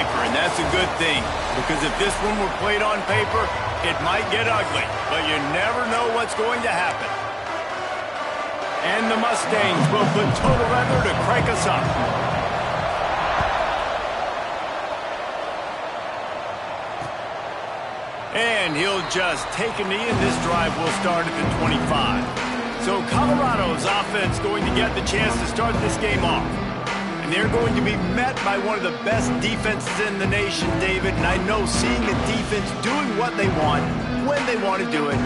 paper, and that's a good thing. Because if this one were played on paper, it might get ugly. But you never know what's going to happen. And the Mustangs will put total leather to crank us up. And he'll just take a knee, and this drive will start at the 25. So Colorado's offense going to get the chance to start this game off. And they're going to be met by one of the best defenses in the nation, David. And I know seeing the defense doing what they want, when they want to do it,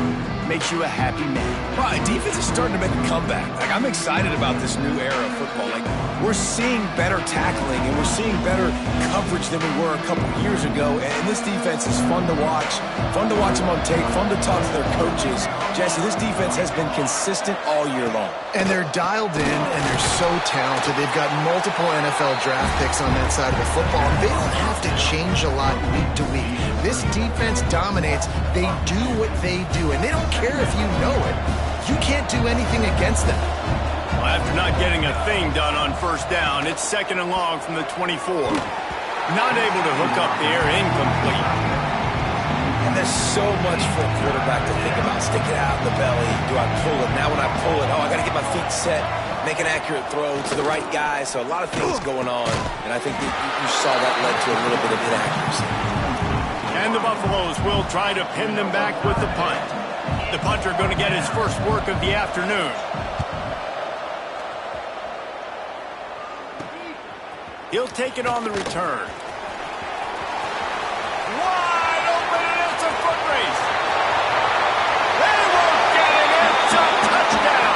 makes you a happy man. Right, defense is starting to make a comeback. Like, I'm excited about this new era of football. Like, we're seeing better tackling and we're seeing better coverage than we were a couple years ago. And this defense is fun to watch them on tape, fun to talk to their coaches. Jesse, this defense has been consistent all year long. And they're dialed in and they're so talented. They've got multiple NFL draft picks on that side of the football. And they don't have to change a lot week to week. This defense dominates. They do what they do, and they don't care if you know it. You can't do anything against them. Well, after not getting a thing done on first down, it's second and long from the 24. Not able to hook up the air, incomplete. And there's so much for a quarterback to think about. Stick it out in the belly. Do I pull it? Now when I pull it, I got to get my feet set, make an accurate throw to the right guy. So a lot of things going on, and I think that you saw that led to a little bit of inaccuracy. And the Buffaloes will try to pin them back with the punt. The punter going to get his first work of the afternoon. He'll take it on the return. Wide open, and it's a foot race. They won't get it. It's a touchdown.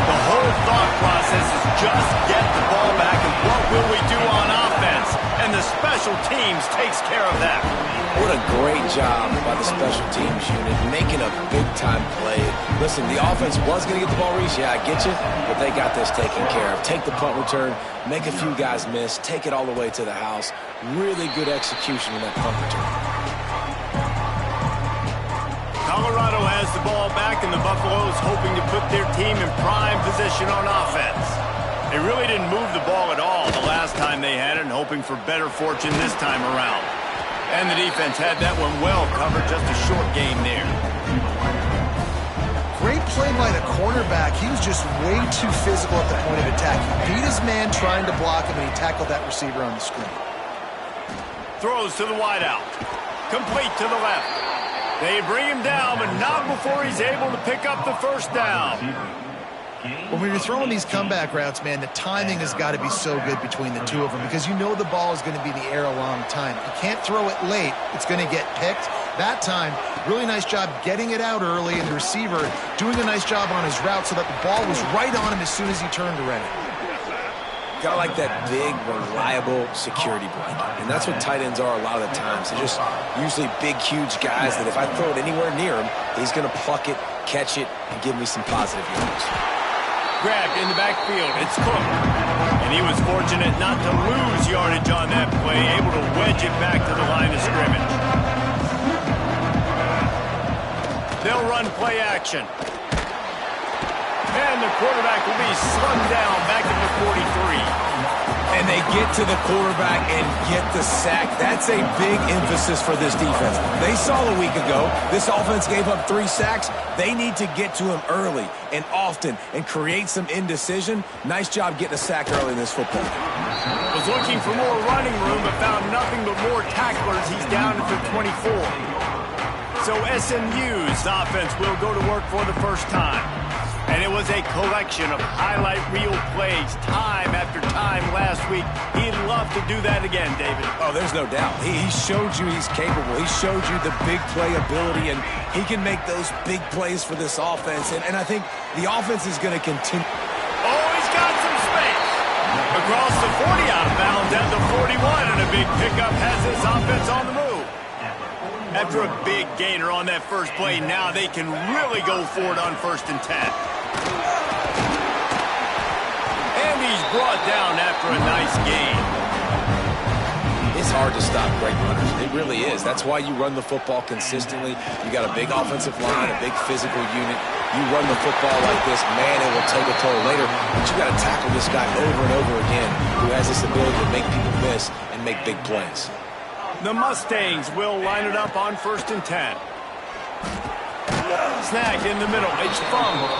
The whole thought process is just get the ball back, and what will we do on offense? And the special teams takes care of that. What a great job by the special teams unit, making a big-time play. Listen, the offense was going to get the ball, Reese. Yeah, I get you, but they got this taken care of. Take the punt return, make a few guys miss, take it all the way to the house. Really good execution in that punt return. Colorado has the ball back, and the Buffaloes hoping to put their team in prime position on offense. They really didn't move the ball at all the last time they had it, and hoping for better fortune this time around. And the defense had that one well covered, just a short game there. Great play by the cornerback. He was just way too physical at the point of attack. He beat his man trying to block him, and he tackled that receiver on the screen. Throws to the wideout. Complete to the left. They bring him down, but not before he's able to pick up the first down. When you're throwing these comeback routes, man, the timing has got to be so good between the two of them because you know the ball is going to be in the air a long time. You can't throw it late. It's going to get picked. That time, really nice job getting it out early, and the receiver doing a nice job on his route so that the ball was right on him as soon as he turned to ready. Got to like that big, reliable security blanket. And that's what tight ends are a lot of the times. They're just usually big, huge guys that if I throw it anywhere near him, he's going to pluck it, catch it, and give me some positive yards. Grabbed in the backfield. It's Cook. And he was fortunate not to lose yardage on that play, able to wedge it back to the line of scrimmage. They'll run play action. And the quarterback will be slung down back at the 43. And they get to the quarterback and get the sack. That's a big emphasis for this defense. They saw a week ago, this offense gave up 3 sacks. They need to get to him early and often and create some indecision. Nice job getting a sack early in this football game. Was looking for more running room, but found nothing but more tacklers. He's down at the 24. So SMU's offense will go to work for the first time. And it was a collection of highlight reel plays time after time last week. He'd love to do that again, David. Oh, there's no doubt. He showed you he's capable. He showed you the big play ability, and he can make those big plays for this offense. And I think the offense is going to continue. Oh, he's got some space. Across the 40 out of bounds at the 41, and a big pickup has his offense on the move. After a big gainer on that first play, now they can really go for it on 1st and 10. And he's brought down after a nice gain. His It's hard to stop great runners. It really is. That's why you run the football consistently. You got a big offensive line, a big physical unit. You run the football like this, man, it will take a toll later. But you got to tackle this guy over and over again who has this ability to make people miss and make big plays. The Mustangs will line it up on 1st and 10. Snag in the middle. It's fumble.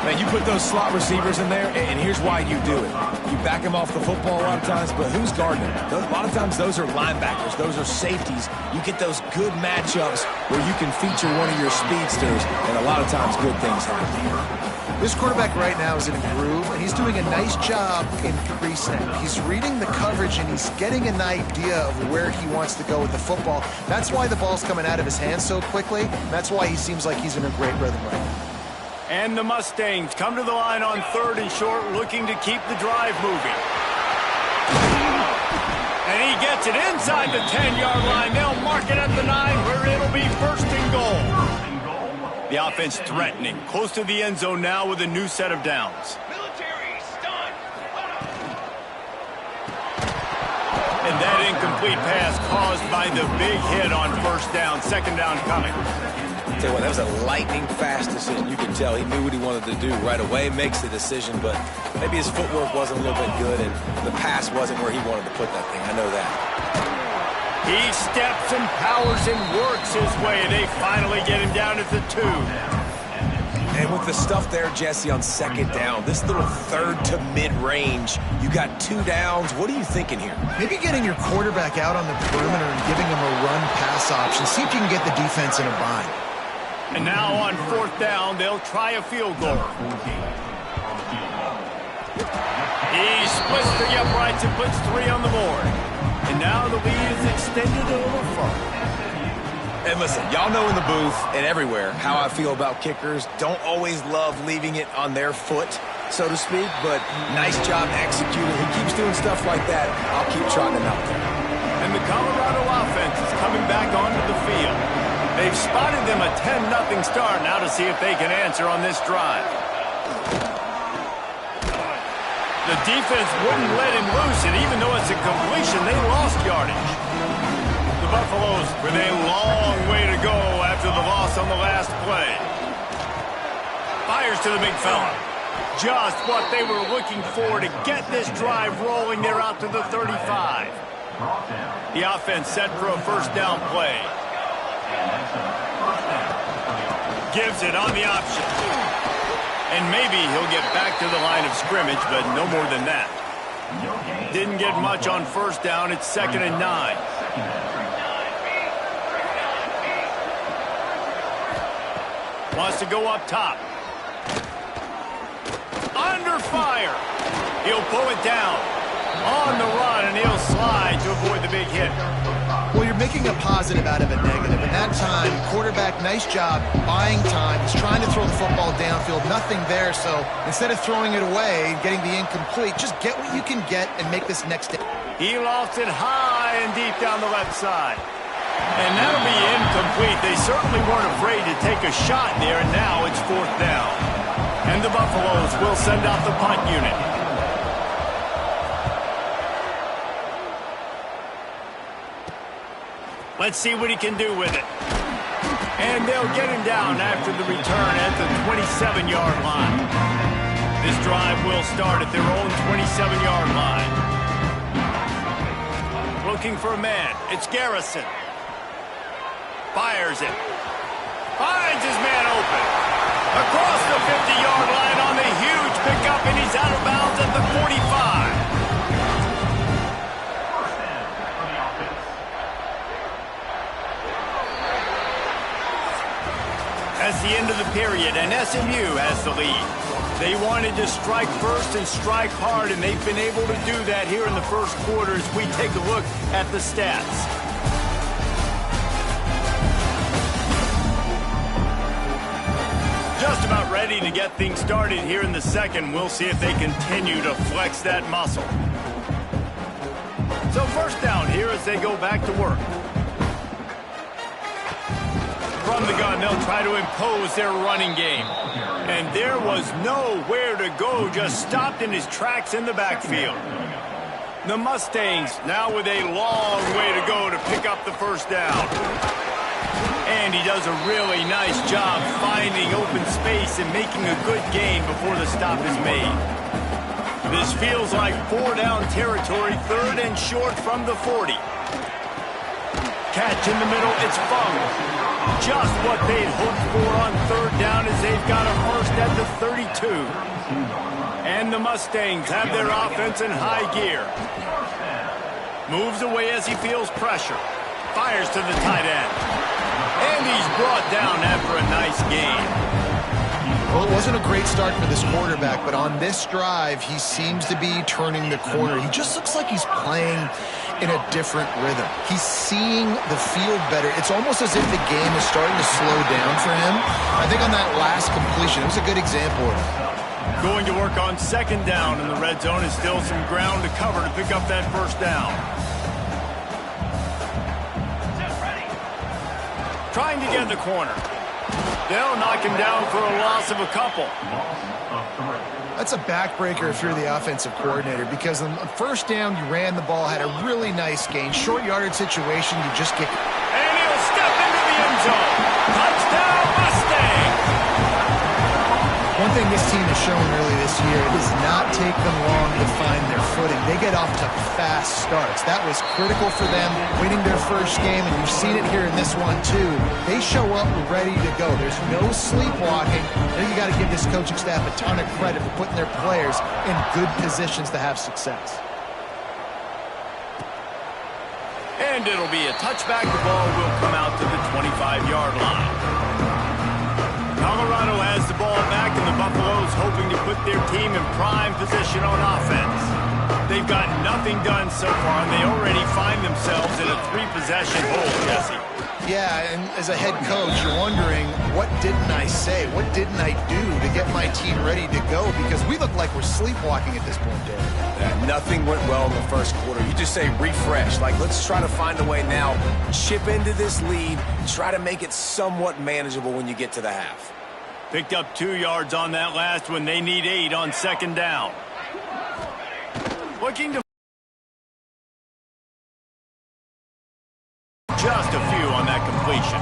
Man, you put those slot receivers in there, and here's why you do it. You back them off the football a lot of times, but who's guarding them? A lot of times those are linebackers. Those are safeties. You get those good matchups where you can feature one of your speedsters, and a lot of times good things happen. This quarterback right now is in a groove, and he's doing a nice job in pre-snap. He's reading the coverage, and he's getting an idea of where he wants to go with the football. That's why the ball's coming out of his hands so quickly. That's why he seems like he's in a great rhythm right now. And the Mustangs come to the line on 3rd and short, looking to keep the drive moving. And he gets it inside the 10-yard line. They'll mark it at the 9, where it'll be 1st and goal. The offense threatening, close to the end zone now with a new set of downs. And that incomplete pass caused by the big hit on 1st down. 2nd down coming. Tell you what, that was a lightning-fast decision. You can tell he knew what he wanted to do right away, makes the decision, but maybe his footwork wasn't a little bit good, and the pass wasn't where he wanted to put that thing. I know that. He steps and powers and works his way. They finally get him down at the 2. And with the stuff there, Jesse, on 2nd down, this little 3rd to mid-range, you got 2 downs. What are you thinking here? Maybe getting your quarterback out on the perimeter and giving him a run-pass option. See if you can get the defense in a bind. And now on 4th down, they'll try a field goal. He splits the uprights and puts 3 on the board. And now the lead is extended a little further. And listen, y'all know in the booth and everywhere how I feel about kickers. Don't always love leaving it on their foot, so to speak, but nice job executing. He keeps doing stuff like that. I'll keep trotting him out there. And the Colorado offense is coming back onto the field. They've spotted them a 10-0 start now to see if they can answer on this drive. The defense wouldn't let him loose, and even though it's a completion, they lost yardage. The Buffaloes with a long way to go after the loss on the last play. Fires to the big fella. Just what they were looking for to get this drive rolling. They're out to the 35. The offense set for a 1st down play. Gives it on the option. And maybe he'll get back to the line of scrimmage, but no more than that. Didn't get much on 1st down. It's 2nd and 9. Wants to go up top. Under fire. He'll pull it down. On the run, and he'll slide to avoid the big hit. Well, you're making a positive out of a negative. And that time, quarterback, nice job buying time. He's trying to throw the football downfield. Nothing there, so instead of throwing it away and getting the incomplete, just get what you can get and make this next day. He lofts it high and deep down the left side. And that'll be incomplete. They certainly weren't afraid to take a shot there, and now it's 4th down. And the Buffaloes will send out the punt unit. Let's see what he can do with it. And they'll get him down after the return at the 27-yard line. This drive will start at their own 27-yard line. Looking for a man. It's Garrison. Fires it. Finds his man open. Across the 50-yard line on the huge pickup, and he's out of bounds at the 45. That's the end of the period, and SMU has the lead. They wanted to strike first and strike hard, and they've been able to do that here in the first quarter as we take a look at the stats. Just about ready to get things started here in the second. We'll see if they continue to flex that muscle. So 1st down here as they go back to work. From the gun, they'll try to impose their running game. And there was nowhere to go, just stopped in his tracks in the backfield. The Mustangs now with a long way to go to pick up the first down. And he does a really nice job finding open space and making a good gain before the stop is made. This feels like 4-down territory, 3rd and short from the 40. Catch in the middle, it's Fung. Just what they'd hoped for on 3rd down as they've got a first at the 32. And the Mustangs have their offense in high gear. Moves away as he feels pressure. Fires to the tight end. And he's brought down after a nice gain. Well, it wasn't a great start for this quarterback, but on this drive, he seems to be turning the corner. He just looks like he's playing in a different rhythm. He's seeing the field better. It's almost as if the game is starting to slow down for him. I think on that last completion, it was a good example of it. Going to work on 2nd down in the red zone is still some ground to cover to pick up that first down. Trying to get in the corner. They'll knock him down for a loss of a couple. That's a backbreaker if you're the offensive coordinator, because on 1st down, you ran the ball, had a really nice gain. Short yardage situation, you just get... And he'll step into the end zone. Touchdown, Mustang! One thing this team has shown early this year, it does not take them long to find their footing. They get off to fast starts. That was critical for them, winning their first game, and you've seen it here in this one too. They show up ready to go. There's no sleepwalking. Now you got to give this coaching staff a ton of credit for putting their players in good positions to have success. And it'll be a touchback. The ball will come out to the 25-yard line. Colorado has the ball back, and the Buffaloes hoping to put their team in prime position on offense. They've got nothing done so far, and they already find themselves in a 3-possession hole, Jesse. Yeah, and as a head coach, you're wondering, what didn't I say? What didn't I do to get my team ready to go? Because we look like we're sleepwalking at this point, Dave. Yeah, nothing went well in the first quarter. You just say refresh. Like, let's try to find a way now, chip into this lead, try to make it somewhat manageable when you get to the half. Picked up 2 yards on that last one. They need 8 on 2nd down. Looking to... Just a few on that completion.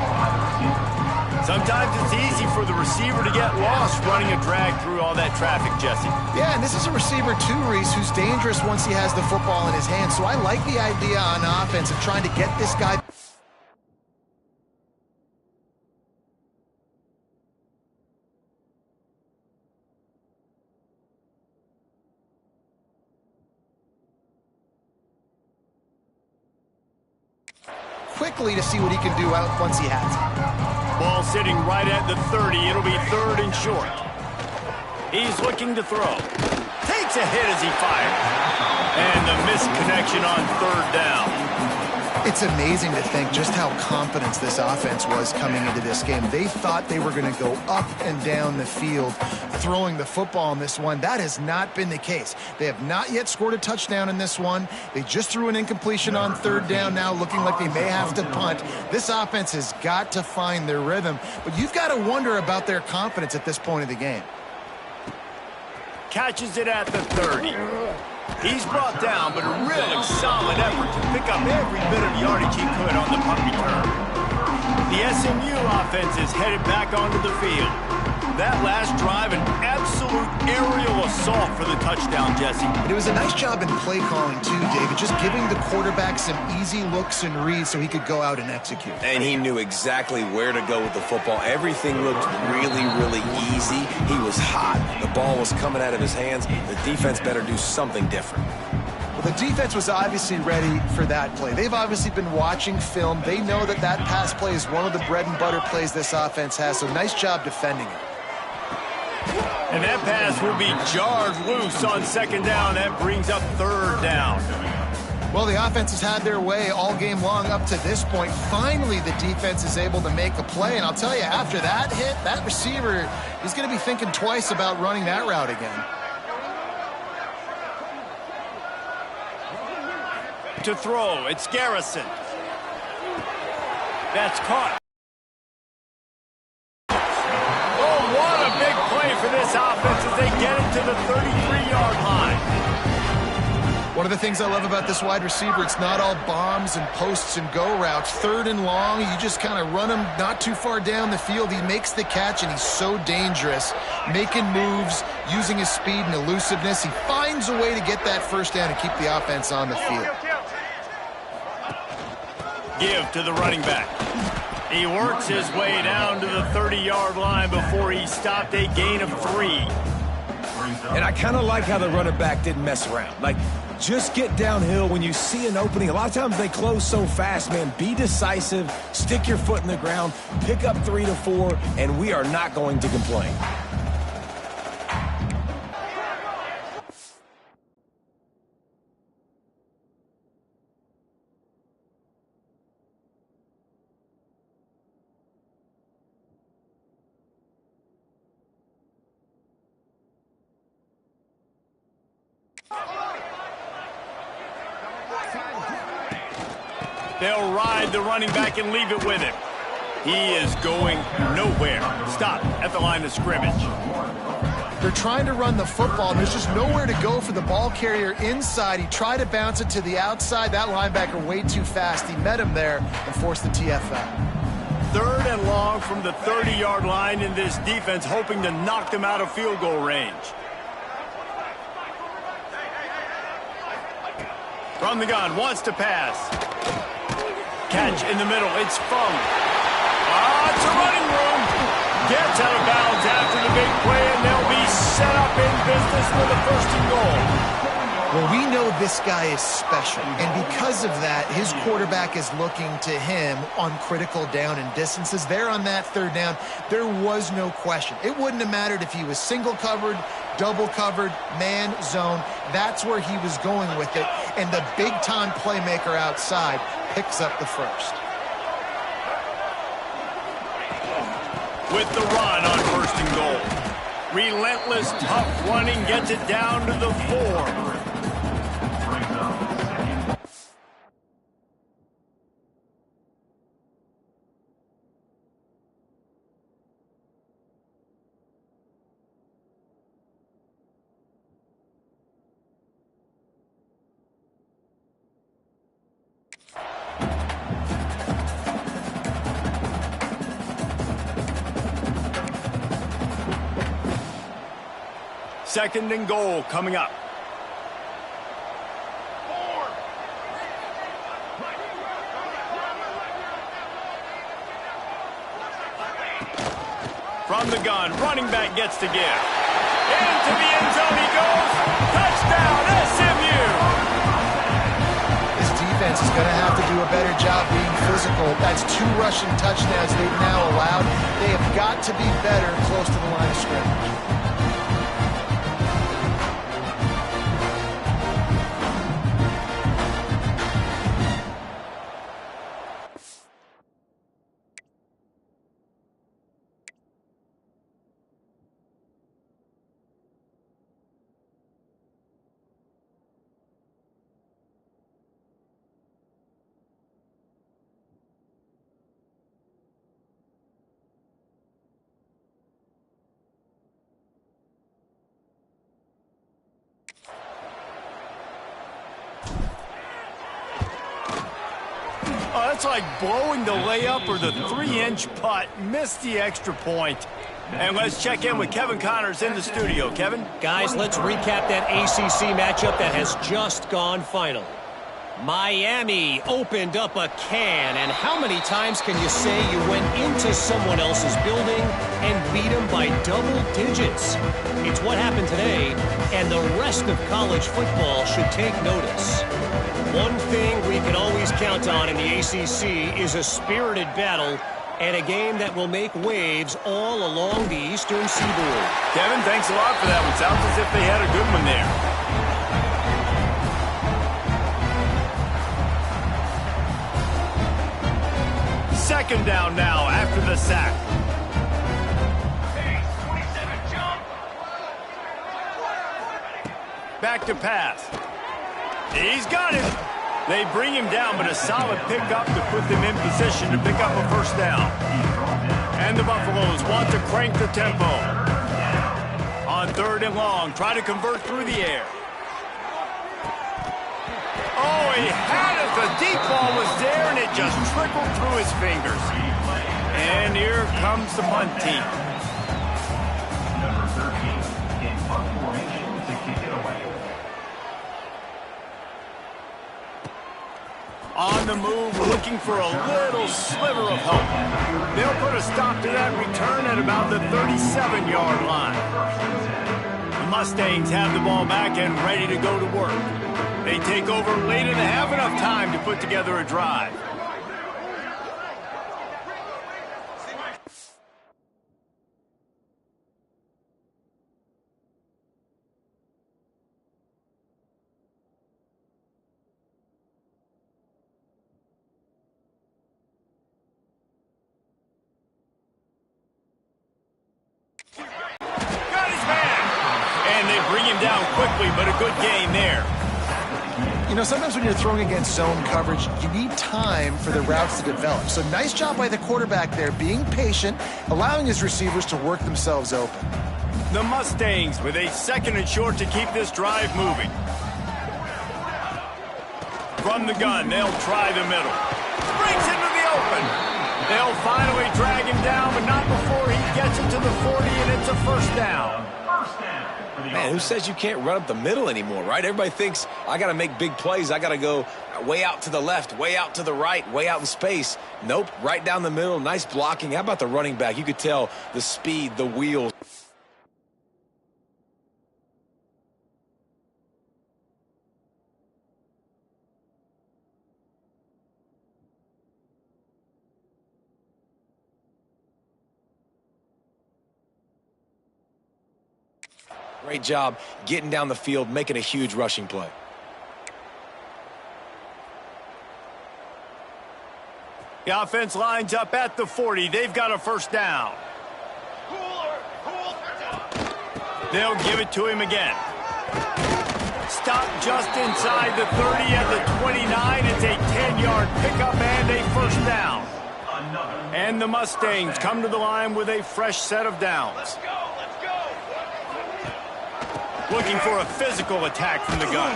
Sometimes it's easy for the receiver to get lost running a drag through all that traffic, Jesse. Yeah, and this is a receiver too, Reese, who's dangerous once he has the football in his hands. So I like the idea on offense of trying to get this guy... quickly to see what he can do out once he has it. Ball sitting right at the 30. It'll be 3rd and short. He's looking to throw. Takes a hit as he fires. And the misconnection on 3rd down. It's amazing to think just how confident this offense was coming into this game. They thought they were going to go up and down the field throwing the football in this one. That has not been the case. They have not yet scored a touchdown in this one. They just threw an incompletion on 3rd down now, looking like they may have to punt. This offense has got to find their rhythm, but you've got to wonder about their confidence at this point of the game. Catches it at the 30. He's brought down, but a really solid effort to pick up every bit of yardage he could on the punt return. The SMU offense is headed back onto the field. That last drive, an absolute aerial assault for the touchdown, Jesse. It was a nice job in play calling, too, David, just giving the quarterback some easy looks and reads so he could go out and execute. And he knew exactly where to go with the football. Everything looked really, really easy. He was hot. The ball was coming out of his hands. The defense better do something different. Well, the defense was obviously ready for that play. They've obviously been watching film. They know that that pass play is one of the bread and butter plays this offense has, so nice job defending it. And that pass will be jarred loose on 2nd down. That brings up 3rd down. Well, the offense has had their way all game long up to this point. Finally, the defense is able to make a play. And I'll tell you, after that hit, that receiver is going to be thinking twice about running that route again. To throw, it's Garrison. That's caught. For this offense as they get it to the 33-yard line. One of the things I love about this wide receiver, it's not all bombs and posts and go routes. 3rd and long, you just kind of run him not too far down the field. He makes the catch, and he's so dangerous, making moves, using his speed and elusiveness. He finds a way to get that first down and keep the offense on the field. Give to the running back. He works his way down to the 30-yard line before he stopped a gain of 3. And I kind of like how the running back didn't mess around. Like, just get downhill when you see an opening. A lot of times they close so fast, man. Be decisive, stick your foot in the ground, pick up 3 to 4, and we are not going to complain. They'll ride the running back and leave it with him. He is going nowhere. Stop at the line of scrimmage. They're trying to run the football, and there's just nowhere to go for the ball carrier inside. He tried to bounce it to the outside. That linebacker way too fast. He met him there and forced the TFL. 3rd and long from the 30-yard line in this defense, hoping to knock them out of field goal range. From the gun, wants to pass. Catch in the middle, it's Fung. It's a running room. Gets out of bounds after the big play, and they'll be set up in business with a 1st and goal. Well, we know this guy is special, and because of that, his quarterback is looking to him on critical down and distances. There on that 3rd down, there was no question. It wouldn't have mattered if he was single covered, double covered, man, zone. That's where he was going with it, and the big-time playmaker outside picks up the 1st. With the run on 1st and goal. Relentless, tough running gets it down to the 4. Second and goal coming up. From the gun, running back gets to give. Into the end zone he goes. Touchdown, SMU! This defense is going to have to do a better job being physical. That's 2 rushing touchdowns they've now allowed. They have got to be better close to the line of scrimmage. That's like blowing the layup or the 3-inch putt. Missed the extra point. And let's check in with Kevin Connors in the studio. Kevin? Guys, let's recap that ACC matchup that has just gone final. Miami opened up a can, and how many times can you say you went into someone else's building and beat them by double digits? It's what happened today, and the rest of college football should take notice. One thing we can always count on in the ACC is a spirited battle and a game that will make waves all along the Eastern Seaboard. Kevin, thanks a lot for that one. Sounds as if they had a good one there. Second down now after the sack. Back to pass. He's got it. They bring him down, but a solid pickup to put them in position to pick up a first down. And the Buffaloes want to crank the tempo. On 3rd and long, try to convert through the air. trickled through his fingers. And here comes the punt team. Number 13 in punt formation to kick it away. On the move, looking for a little sliver of hope. They'll put a stop to that return at about the 37-yard line. The Mustangs have the ball back and ready to go to work. They take over late and have enough time to put together a drive. Got his man! And they bring him down quickly, but a good gain there. You know, sometimes when you're throwing against zone coverage, you need time for the routes to develop. So nice job by the quarterback there, being patient, allowing his receivers to work themselves open. The Mustangs with a 2nd and short to keep this drive moving. From the gun, they'll try the middle. Springs into the open. They'll finally drag him down, but not before he gets it to the 40, and it's a first down. Man, who says you can't run up the middle anymore, right? Everybody thinks, I got to make big plays. I got to go way out to the left, way out to the right, way out in space. Nope, right down the middle, nice blocking. How about the running back? You could tell the speed, the wheels. Great job getting down the field, making a huge rushing play. The offense lines up at the 40. They've got a first down. They'll give it to him again. Stop just inside the 30 at the 29. It's a 10-yard pickup and a first down. And the Mustangs come to the line with a fresh set of downs. Looking for a physical attack from the gun.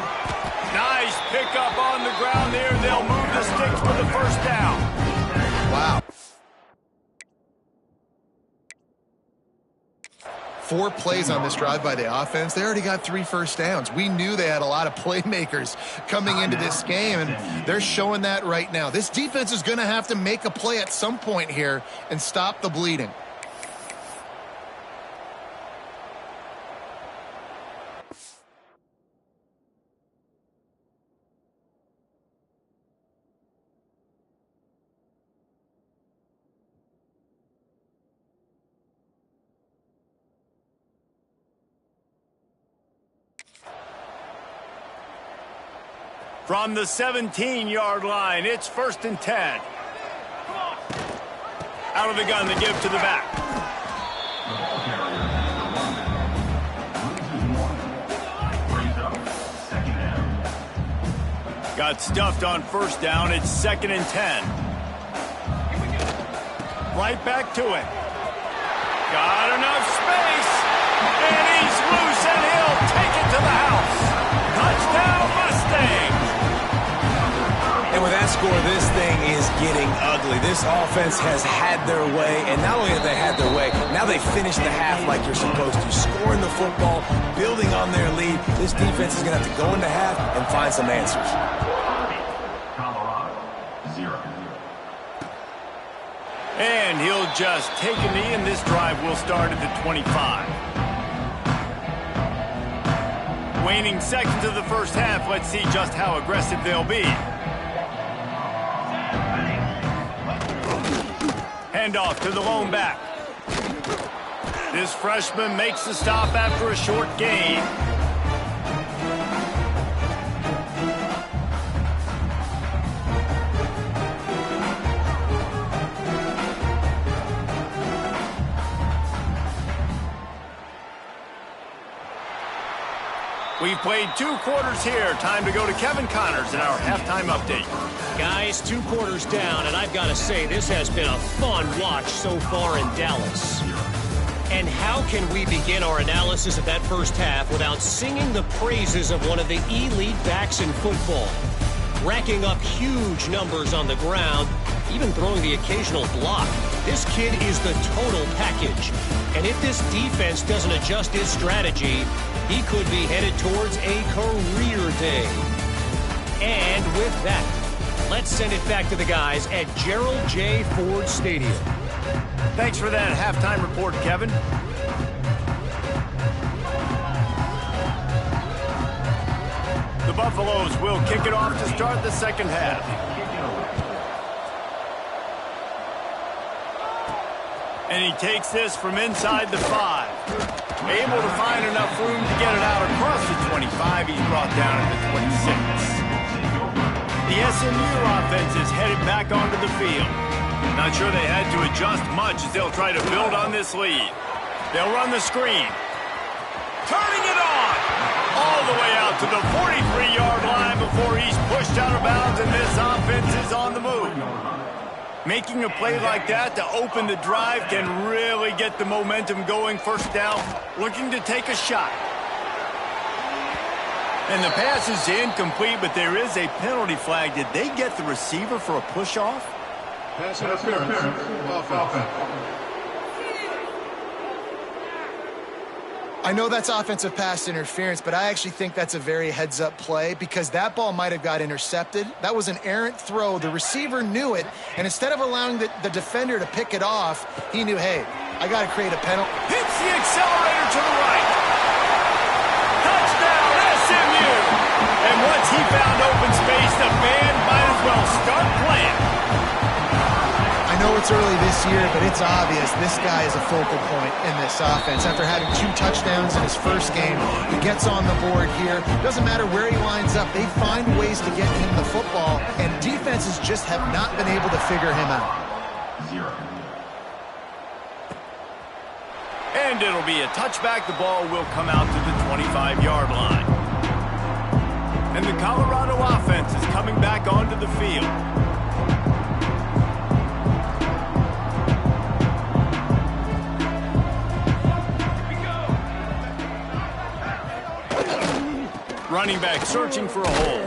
Nice pickup on the ground there. They'll move the sticks for the first down. Wow. 4 plays on this drive by the offense. They already got 3 first downs. We knew they had a lot of playmakers coming into this game, and they're showing that right now. This defense is going to have to make a play at some point here and stop the bleeding. From the 17-yard line, it's 1st and 10. Out of the gun, they give to the back. Got stuffed on first down. It's 2nd and 10. Right back to it. Got enough space. And he's loose, and he'll take it to the house. Touchdown, Mustangs. And with that score, this thing is getting ugly. This offense has had their way, and not only have they had their way, now they finish the half like you're supposed to. Scoring the football, building on their lead. This defense is going to have to go into half and find some answers. Colorado, 0. And he'll just take a knee, and this drive will start at the 25. Waning seconds of the first half. Let's see just how aggressive they'll be. Handoff to the lone back. This freshman makes the stop after a short gain. We've played 2 quarters here. Time to go to Kevin Connors in our halftime update. Guys, 2 quarters down, and I've got to say, this has been a fun watch so far in Dallas. And how can we begin our analysis of that first half without singing the praises of one of the elite backs in football? racking up huge numbers on the ground, even throwing the occasional block. This kid is the total package. And if this defense doesn't adjust its strategy, he could be headed towards a career day. And with that, let's send it back to the guys at Gerald J. Ford Stadium. Thanks for that halftime report, Kevin. The Buffaloes will kick it off to start the second half. And he takes this from inside the 5. Able to find enough room to get it out across the 25. He's brought down at the 26. The SMU offense is headed back onto the field. Not sure they had to adjust much as they'll try to build on this lead. They'll run the screen. Turning it on! All the way out to the 43-yard line before he's pushed out of bounds, and this offense is on the move. Making a play like that to open the drive can really get the momentum going. First down, looking to take a shot. And the pass is incomplete, but there is a penalty flag. Did they get the receiver for a push-off? Pass interference. Offense. I know that's offensive pass interference, but I actually think that's a very heads-up play because that ball might have got intercepted. That was an errant throw. The receiver knew it, and instead of allowing the defender to pick it off, he knew, hey, I got to create a penalty. Hits the accelerator to the right. Touchdown, SMU! And once he found open space, the band might as well start playing. I know it's early this year, but it's obvious this guy is a focal point in this offense. After having 2 touchdowns in his first game, he gets on the board here. Doesn't matter where he lines up, they find ways to get him the football, and defenses just have not been able to figure him out. 0. And it'll be a touchback. The ball will come out to the 25-yard line. And the Colorado offense is coming back onto the field. Running back searching for a hole.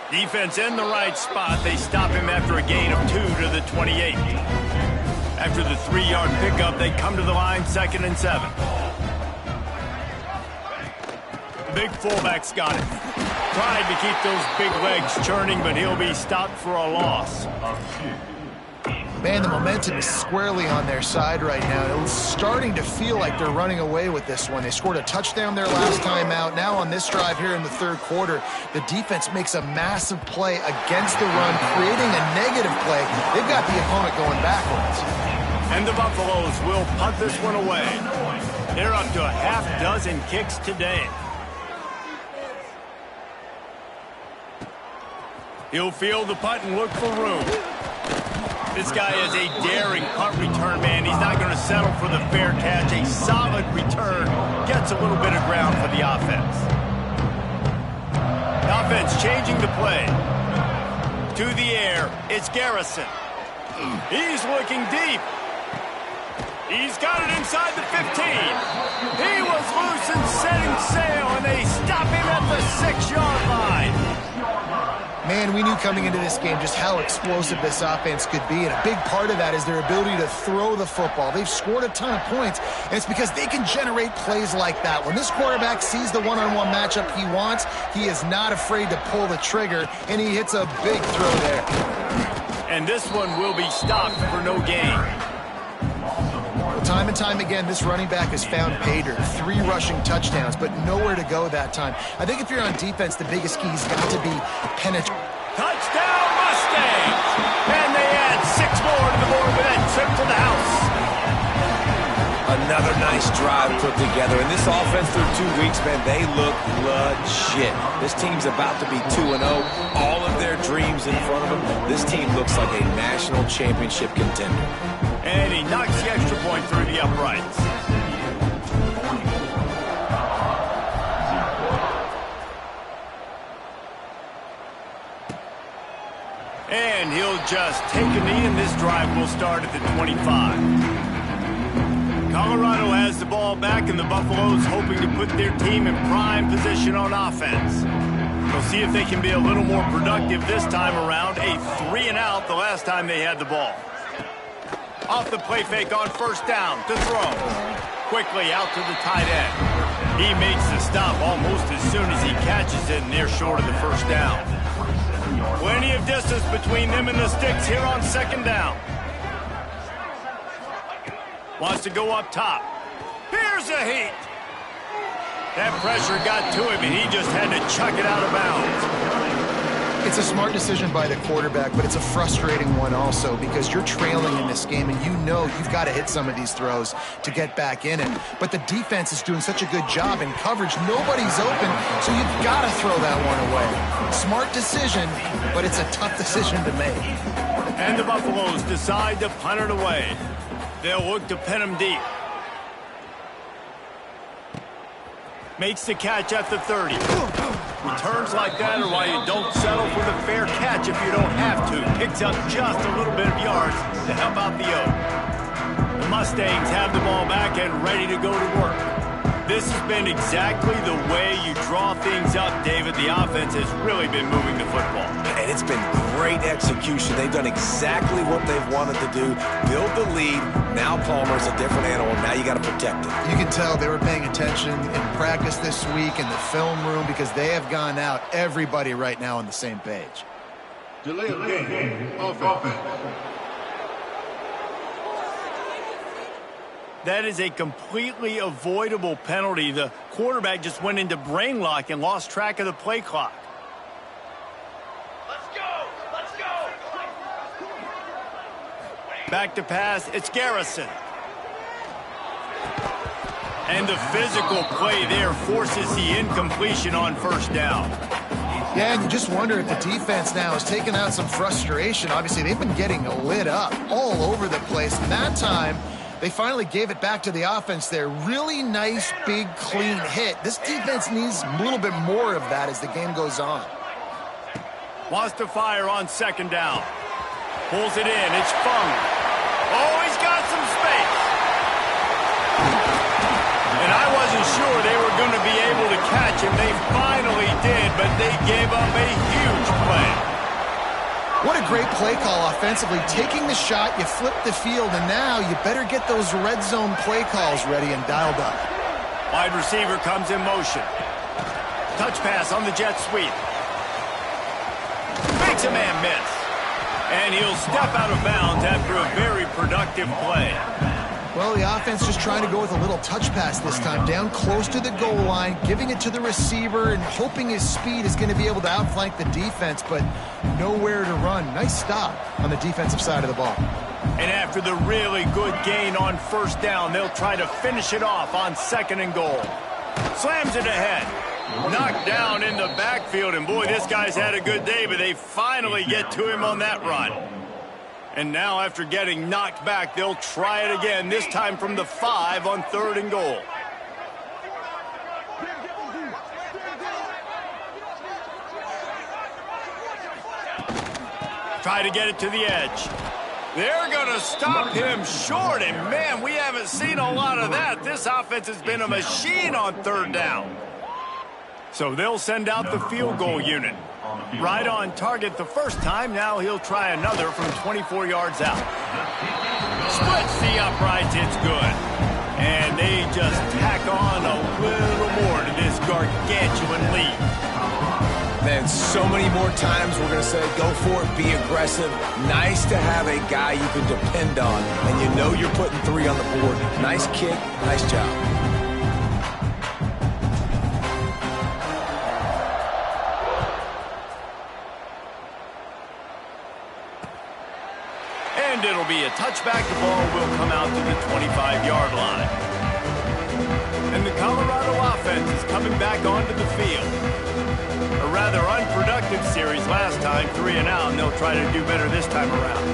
Defense in the right spot. They stop him after a gain of 2 to the 28. After the 3-yard pickup, they come to the line, 2nd and 7. The big fullback's got it. Tried to keep those big legs churning, but he'll be stopped for a loss. Man, the momentum is squarely on their side right now. It's starting to feel like they're running away with this one. They scored a touchdown their last time out. Now on this drive here in the 3rd quarter, the defense makes a massive play against the run, creating a negative play. They've got the opponent going backwards. And the Buffaloes will punt this one away. They're up to a half-dozen kicks today. He'll field the punt and look for room. This guy is a daring punt return man. He's not going to settle for the fair catch. A solid return. Gets a little bit of ground for the offense. The offense changing the play. To the air. It's Garrison. He's looking deep. He's got it inside the 15. He was loose and setting sail, and they stop him at the 6-yard line. Man, we knew coming into this game just how explosive this offense could be, and a big part of that is their ability to throw the football. They've scored a ton of points, and it's because they can generate plays like that. When this quarterback sees the one-on-one matchup he wants, he is not afraid to pull the trigger, and he hits a big throw there. And this one will be stopped for no gain. Time and time again, this running back has found pay dirt. 3 rushing touchdowns, but nowhere to go that time. I think if you're on defense, the biggest key's got to be penetrate. Touchdown, Mustangs! And they add 6 more to the board with that trip to the house. Another nice drive put together. And this offense through 2 weeks, man, they look legit. This team's about to be 2-0. All of their dreams in front of them. This team looks like a national championship contender. And he knocks the extra point through the uprights. And he'll just take a knee, and this drive will start at the 25. Colorado has the ball back, and the Buffaloes hoping to put their team in prime position on offense. We'll see if they can be a little more productive this time around. A 3-and-out the last time they had the ball. Off the play fake on first down to throw. Quickly out to the tight end. He makes the stop almost as soon as he catches it, and they're short of the first down. Plenty of distance between them and the sticks here on second down. Wants to go up top. Here's a heat. That pressure got to him, and he just had to chuck it out of bounds. It's a smart decision by the quarterback, but it's a frustrating one also because you're trailing in this game, and you know you've got to hit some of these throws to get back in it. But the defense is doing such a good job in coverage. Nobody's open, so you've got to throw that one away. Smart decision, but it's a tough decision to make. And the Buffaloes decide to punt it away. They'll look to pin him deep. Makes the catch at the 30. Returns like that are why you don't settle for the fair catch if you don't have to. Picks up just a little bit of yards to help out the Oak. The Mustangs have the ball back and ready to go to work. This has been exactly the way you draw things up, David. The offense has really been moving the football. And it's been great execution. They've done exactly what they've wanted to do. Build the lead. Now Palmer's a different animal. Now you got to protect it. You can tell they were paying attention in practice this week in the film room because they have gone out, everybody right now on the same page. Delay of game. Offense. That is a completely avoidable penalty. The quarterback just went into brain lock and lost track of the play clock. Let's go! Let's go! Back to pass, it's Garrison. And the physical play there forces the incompletion on first down. Yeah, and you just wonder if the defense now has taken out some frustration. Obviously, they've been getting lit up all over the place. And that time, they finally gave it back to the offense there. Really nice, big, clean hit. This defense needs a little bit more of that as the game goes on. Wants to fire on second down. Pulls it in. It's Fung. Oh, he's got some space. And I wasn't sure they were going to be able to catch him. They finally did, but they gave up a huge play. What a great play call offensively. Taking the shot, you flip the field, and now you better get those red zone play calls ready and dialed up. Wide receiver comes in motion. Touch pass on the jet sweep. Makes a man miss. And he'll step out of bounds after a very productive play. Well, the offense just trying to go with a little touch pass this time, down close to the goal line, giving it to the receiver and hoping his speed is going to be able to outflank the defense, but nowhere to run. Nice stop on the defensive side of the ball. And after the really good gain on first down, they'll try to finish it off on second and goal. Slams it ahead. Knocked down in the backfield, and boy, this guy's had a good day, but they finally get to him on that run. And now after getting knocked back, they'll try it again, this time from the 5 on third and goal. Try to get it to the edge. They're going to stop him short, and man, we haven't seen a lot of that. This offense has been a machine on third down. So they'll send out the field goal unit. Right on target the first time. Now he'll try another from 24 yards out. Splits the uprights. It's good. And they just tack on a little more to this gargantuan lead. Man, so many more times we're going to say, go for it, be aggressive. Nice to have a guy you can depend on, and you know you're putting 3 on the board. Nice kick, nice job. And it'll be a touchback. The ball will come out to the 25-yard line. And the Colorado offense is coming back onto the field. A rather unproductive series last time, 3 and out, and they'll try to do better this time around.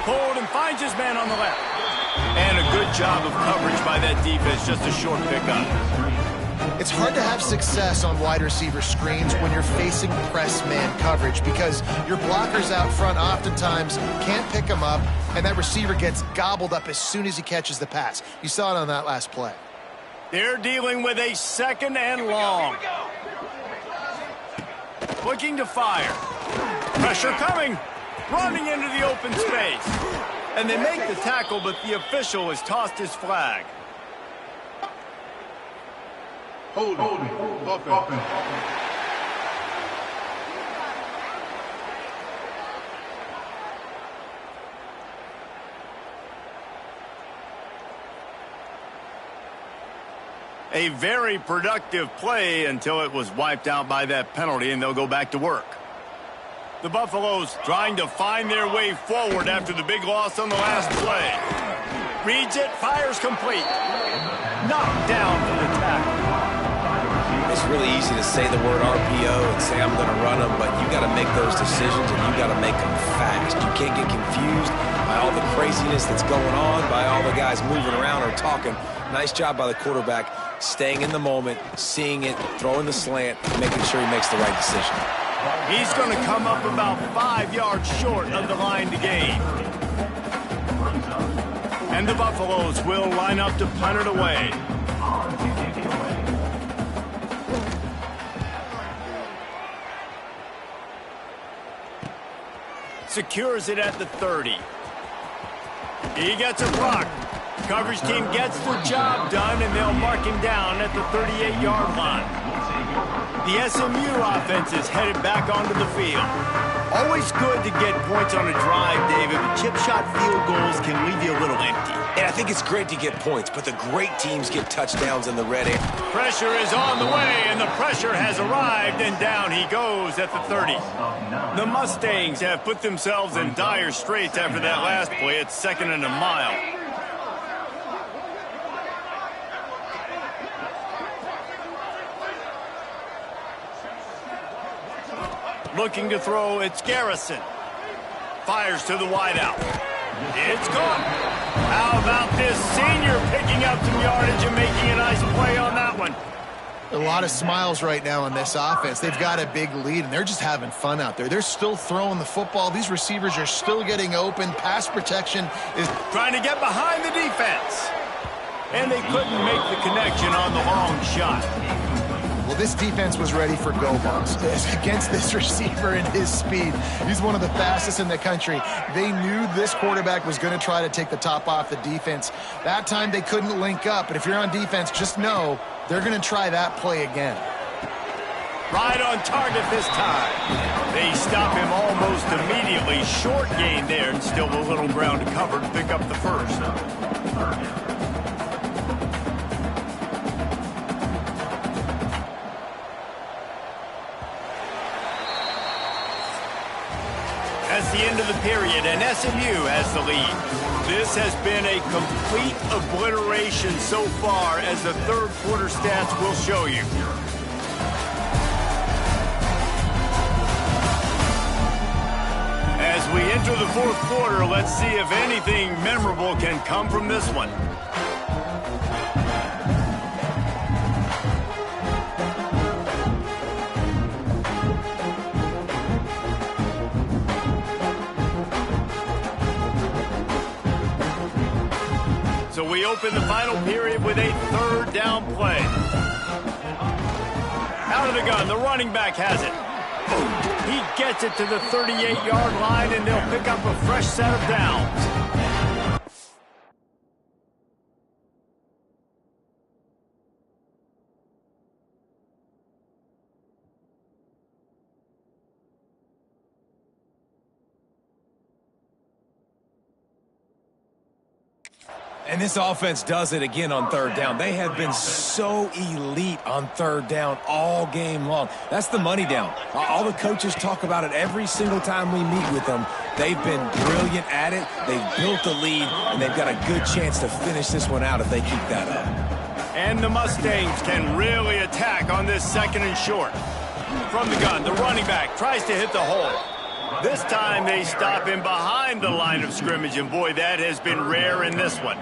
Hold and finds his man on the left. And a good job of coverage by that defense, just a short pickup. It's hard to have success on wide receiver screens when you're facing press man coverage because your blockers out front oftentimes can't pick them up, and that receiver gets gobbled up as soon as he catches the pass. You saw it on that last play. They're dealing with a 2nd and long. Looking to fire. Pressure coming. Running into the open space. And they make the tackle, but the official has tossed his flag. Holding. Offense. A very productive play until it was wiped out by that penalty, and they'll go back to work. The Buffaloes trying to find their way forward after the big loss on the last play. Reads it, fires complete. Knocked down for the tackle. It's really easy to say the word RPO and say I'm going to run them, but you got to make those decisions and you got to make them fast. You can't get confused by all the craziness that's going on, by all the guys moving around or talking. Nice job by the quarterback, staying in the moment, seeing it, throwing the slant, making sure he makes the right decision. He's going to come up about 5 yards short of the line to gain. And the Buffaloes will line up to punt it away. Secures it at the 30. He gets a block. Coverage team gets the job done, and they'll mark him down at the 38-yard line. The SMU offense is headed back onto the field. Always good to get points on a drive, David, but chip shot field goals can leave you a little empty. And I think it's great to get points, but the great teams get touchdowns in the red area. Pressure is on the way, and the pressure has arrived, and down he goes at the 30. The Mustangs have put themselves in dire straits after that last play. It's 2nd and a mile. Looking to throw, it's Garrison. Fires to the wideout. It's gone. How about this senior picking up some yardage and making a nice play on that one? A lot of smiles right now on this offense. They've got a big lead, and they're just having fun out there. They're still throwing the football. These receivers are still getting open. Pass protection is trying to get behind the defense. And they couldn't make the connection on the long shot. Well, this defense was ready for go balls against this receiver and his speed. He's one of the fastest in the country. They knew this quarterback was going to try to take the top off the defense. That time they couldn't link up, but if you're on defense, just know they're going to try that play again. Right on target this time. They stop him almost immediately. Short gain there, and still a little ground to cover to pick up the first. That's the end of the period, and SMU has the lead. This has been a complete obliteration so far, as the third quarter stats will show you. As we enter the fourth quarter, let's see if anything memorable can come from this one. So we open the final period with a third down play. Out of the gun, the running back has it. He gets it to the 38-yard line, and they'll pick up a fresh set of downs. And this offense does it again on third down. They have been so elite on third down all game long. That's the money down. All the coaches talk about it every single time we meet with them. They've been brilliant at it. They've built the lead, and they've got a good chance to finish this one out if they keep that up. And the Mustangs can really attack on this 2nd and short. From the gun, the running back tries to hit the hole. This time they stop him behind the line of scrimmage, and boy, that has been rare in this one.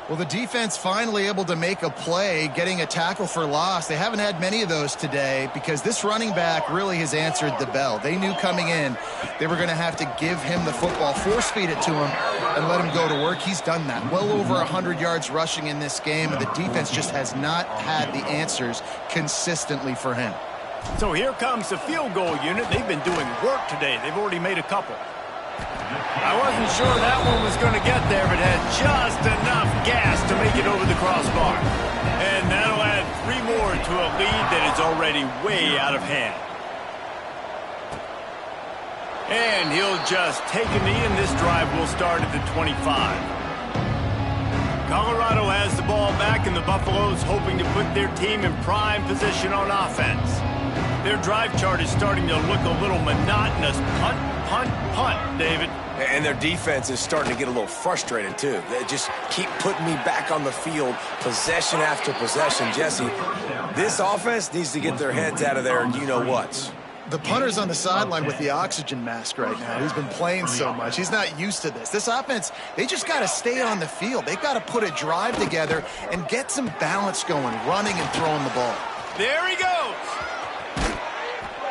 Well, the defense finally able to make a play, getting a tackle for loss. They haven't had many of those today because this running back really has answered the bell. They knew coming in they were going to have to give him the football, force-feed it to him, and let him go to work. He's done that. Well over 100 yards rushing in this game, and the defense just has not had the answers consistently for him. So here comes the field goal unit. They've been doing work today. They've already made a couple. I wasn't sure that one was going to get there, but had just enough gas to make it over the crossbar. And that'll add 3 more to a lead that is already way out of hand. And he'll just take a knee, and this drive will start at the 25. Colorado has the ball back, and the Buffaloes hoping to put their team in prime position on offense. Their drive chart is starting to look a little monotonous. Punt, punt, punt, David. And their defense is starting to get a little frustrated, too. They just keep putting me back on the field, possession after possession. Jesse, this offense needs to get their heads out of there, and you-know-whats. The punter's on the sideline with the oxygen mask right now. He's been playing so much. He's not used to this. This offense, they just got to stay on the field. They've got to put a drive together and get some balance going, running and throwing the ball. There he goes.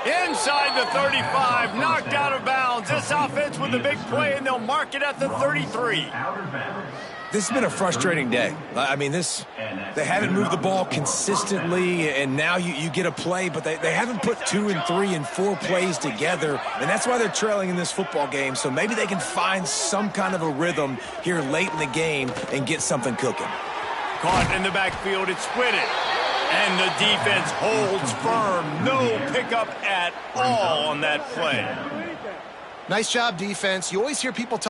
Inside the 35, knocked out of bounds. This offense with a big play, and they'll mark it at the 33. This has been a frustrating day. I mean, they haven't moved the ball consistently, and now you get a play, but they haven't put 2 and 3 and 4 plays together, and that's why they're trailing in this football game. So maybe they can find some kind of a rhythm here late in the game and get something cooking. Caught in the backfield, it's split it. And the defense holds firm. No pickup at all on that play. Nice job, defense. You always hear people talk